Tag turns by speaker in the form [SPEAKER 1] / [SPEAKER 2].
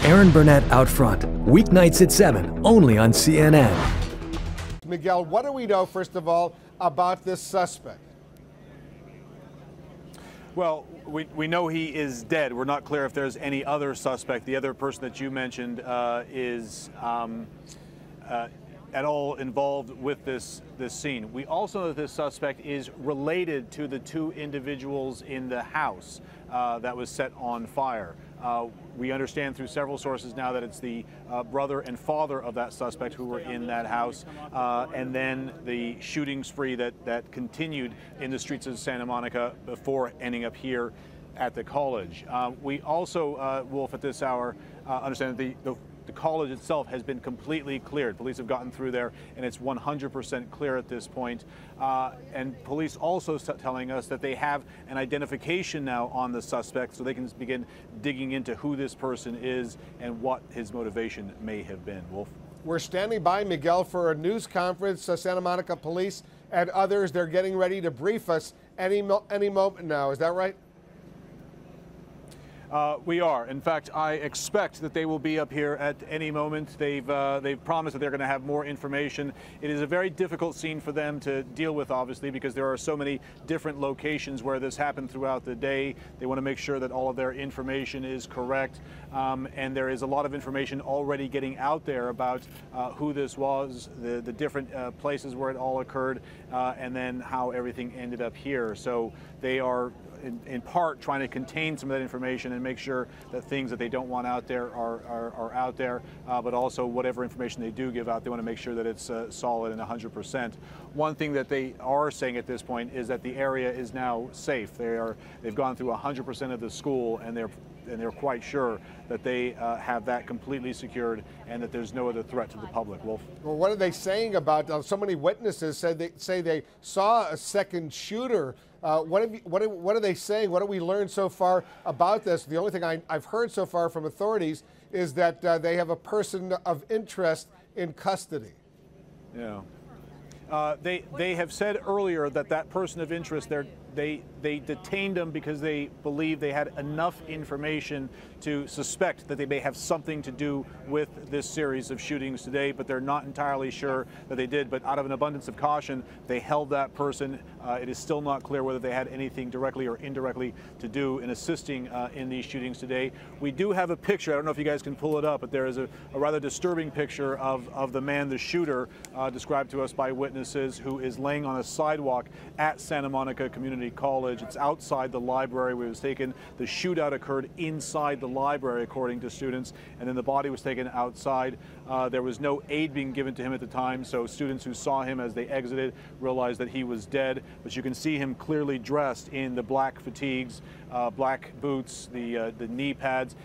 [SPEAKER 1] Aaron Burnett Out Front, weeknights at 7, only on CNN.
[SPEAKER 2] Miguel, what do we know, first of all, about this suspect?
[SPEAKER 3] Well, we know he is dead. We're not clear if there's any other suspect. The other person that you mentioned is at all involved with this scene. We also know that this suspect is related to the two individuals in the house that was set on fire. We understand through several sources now that it's the brother and father of that suspect who were in that house, and then the shooting spree that continued in the streets of Santa Monica before ending up here at the college. We also, Wolf, at this hour, understand that the college itself has been completely cleared. Police have gotten through there, and it's 100% clear at this point. And police also telling us that they have an identification now on the suspect, so they can begin digging into who this person is and what his motivation may have been. Wolf?
[SPEAKER 2] We're standing by, Miguel, for a news conference. Santa Monica Police and others, they're getting ready to brief us any moment now. Is that right?
[SPEAKER 3] We are. In fact, I expect that they will be up here at any moment. They've promised that they're going to have more information. It is a very difficult scene for them to deal with, obviously, because there are so many different locations where this happened throughout the day. They want to make sure that all of their information is correct. And there is a lot of information already getting out there about who this was, the different places where it all occurred, and then how everything ended up here. So they are in part trying to contain some of that information and make sure that things that they don't want out there are out there, but also whatever information they do give out, they want to make sure that it's solid and 100%. One thing that they are saying at this point is that the area is now safe. They've gone through 100% of the school, and they're quite sure that they have that completely secured and that there's no other threat to the public. Wolf?
[SPEAKER 2] Well, what are they saying about so many witnesses say they saw a second shooter? What are they saying? What have we learned so far about this? The only thing I've heard so far from authorities is that they have a person of interest in custody.
[SPEAKER 3] Yeah. They have said earlier that that person of interest, they detained them because they believe they had enough information to suspect that they may have something to do with this series of shootings today, but they're not entirely sure that they did. But out of an abundance of caution, they held that person. It is still not clear whether they had anything directly or indirectly to do in assisting in these shootings today. We do have a picture. I don't know if you guys can pull it up, but there is a rather disturbing picture of the man, the shooter, described to us by witnesses, who is laying on a sidewalk at Santa Monica Community College. It's outside the library where it was taken. The shootout occurred inside the library, according to students, and then the body was taken outside. There was no aid being given to him at the time, so students who saw him as they exited realized that he was dead. But you can see him clearly dressed in the black fatigues, black boots, the knee pads.